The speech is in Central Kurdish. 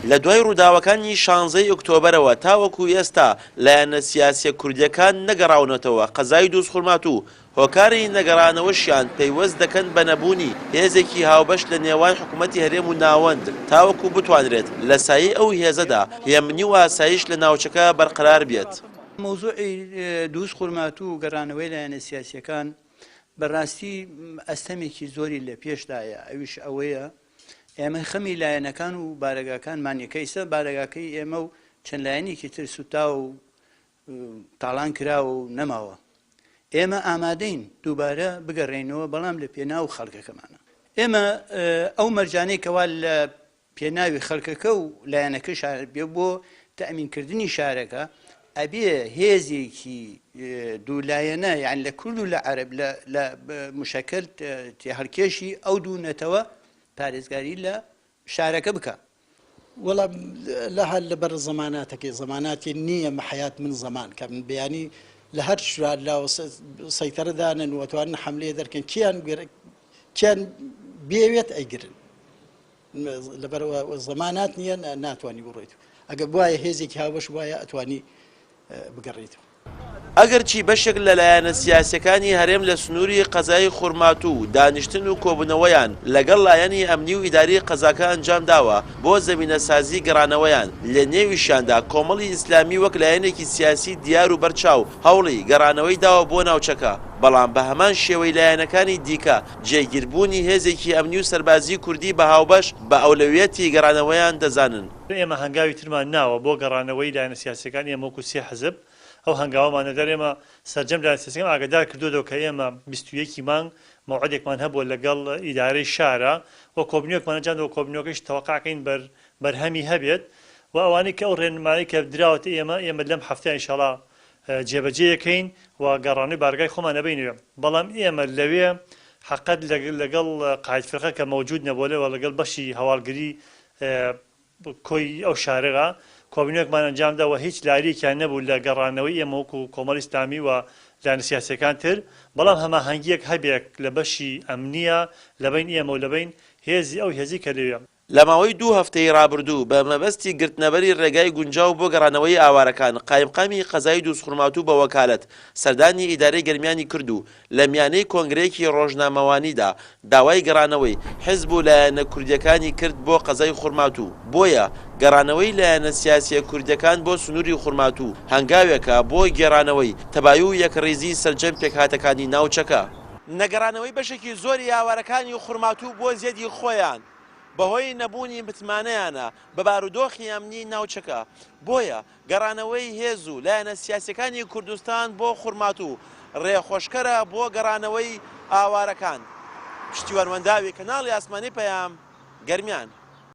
لە دوای ڕووداوەکانی 16 ئۆکتۆبەرەوە تاوەکو ئێستا لایەنە سیاسیە کوردیەکان نەگەڕاونەتەوە قەزای دروستخورمات و هۆکاری نەگەڕانەوەشیان پەیوەست دەکەن بە نەبوونی هێزێکی هاوبەش لە نێوان حکوومەتی هەرێم و ناوەند تاوەکو بتوانرێت لە سایەی ئەو هێزەدا هێمنی و ئاسایش لە ناوچەکە بەرقەرار بێت. مۆزوعی دروستخورمات و گەڕانەوەی لایەنە سیاسیەکان بەڕاستی ئەستەمێکی زۆری لە پێشدایە ئەویش ئەوەیە ئێمە خەمی لایەنەکان و بارەگاکانمان یەکەیسە بارەگاکەی ئێمە و چەند لایەنێکی تر سوتا و تاڵان کراوە و نەماوە ئێمە ئامادەین دووبارە بگەڕێنەوە بەڵام لە پێناو خەڵکەکەمانە ئێمە ئەو مەرجانەی کەوا لە پێناوی خەڵکەکە و لایەنەکە شار بێ بۆ تەئمینکردنی شارەکە ئەبێ هێزێکی دوولایەنە یان لە کورد و لە عەرەب لە مشەکل هەڵکێشی ئەو دوو نەتەوە پارێزگاری لە شارەکە بکە. وەڵام لە هەر لەبەر زەماناتەکەی زەماناتی نییە مەحەیات من زەمان کە من بەیانی لە هەر شوار لاوە سەیتەرەدانن وەتوانن حەملەیە دەرکەن کیان بێوێت ئەیگرن لەبەر زەمانات نییە ناتوانانی بڕێت ئەگە وایە هێزێکی هاوبەش وایە ئەتوانی بگەڕێتەوە. ئەگەر چی بەشێک لە لایەنە سیاسەکانی هەرێم لە سنووری قەزای خورمات و دانیشتن و کۆبوونەوەیان لەگەڵ لایەنی ئەمنی و ئیداری قەزاکە ئەنجام داوە بۆ زەمینەسازی گەڕانەوەیان لە نێویشاندا کۆمەڵی ئیسلامی وەک لایەنێکی سیاسی دیار و بەرچاو هەوڵی گەڕانەوەی داوە بۆ ناوچەکە بەڵام بە هەمان شێوەی لایەنەکانی دیکە جێگیربوونی هێزێکی ئەمنی و سەربازی کوردی بە هاوبەش بە ئەولەویەتی گەڕانەوەیان دەزانن. ئێمە هەنگاوی ترمان ناوە بۆ گەڕانەوەی لایەنە سیاسەکان ئێمە وەکو سێ حزب ئەو هەنگاوەمانە دەر ئێمە سەرجەم لایەنە سیاسەکان ئاگادار کردووەوە کە ئێمە 21 مانگ موعدێکمان هەبووە لەگەڵ ئیدارەی شارە و کۆبنیۆکمان ئەنجامدەوە کۆبنیۆکەش تەوەقعکەین بەرهەمی هەبێت و ئەوانەی کە ئەو ڕێنمایی کە دراوەتە ئێمە لەم هەفتەیە ئینشاڵڵا جێبەجێیەکەین و گەڕانەوەی بارگای خۆمان نەبینەوە بەڵام ئێمە لەوێ حەقەت لەگەڵ قایدفرقە کە مەوجود نەبووە لەگەڵ بەشی هەواڵگری کۆی ئەو شارەغا کۆبنیۆکمان ئەنجامداوە هیچ لاریەکیان نەبوو لە گەڕانەوەی ئێمە وەکو کۆمەڵی ئیسلامی و لایەنە سیاسیەکان تر بەڵام هەماهەنگیەک هەبێک لە بەشی ئەمنیە لەبین ئێمە و لەبین هێزی ئەو هێزی کە لەوێ. لە ماوەی 2 هەفتەی ڕابردوو بە مەبەستی گرتنەبەری ڕێگای گونجاو بۆ گەڕانەوەی ئاوارەکان قایمقامی قەزای دروستخورمات و بە وەکالەت سەردانی ئیدارەی گەرمیانی کرد و لە میانەی کۆنگرەیەکی ڕۆژنامەوانیدا داوای گەڕانەوەی حیزب و لایەنە کوردیەکانی کرد بۆ قەزای خورمات و بۆیە گەڕانەوەی لایەنە سیاسیە کوردیەکان بۆ سنووری خورمات و هەنگاوێکە بۆ گێڕانەوەی تەبایی و یەکڕێزی سەرجەم پێکهاتەکانی ناوچەکە. نەگەڕانەوەی بەشێکی زۆری ئاوارەکانی خورمات و بۆ زیێدی خۆیان بەهۆی نەبوونی متمانەیانە بە بارودۆخی ئەمنی ناوچەکە بۆیە گەڕانەوەی هێز و لایەنە سیاسیەکانی کوردستان بۆ خورمات و ڕێخۆشکەرە بۆ گەڕانەوەی ئاوارەکان. پشتیوانوەنداوی کەناڵی ئاسمانی پەیام گەرمیان.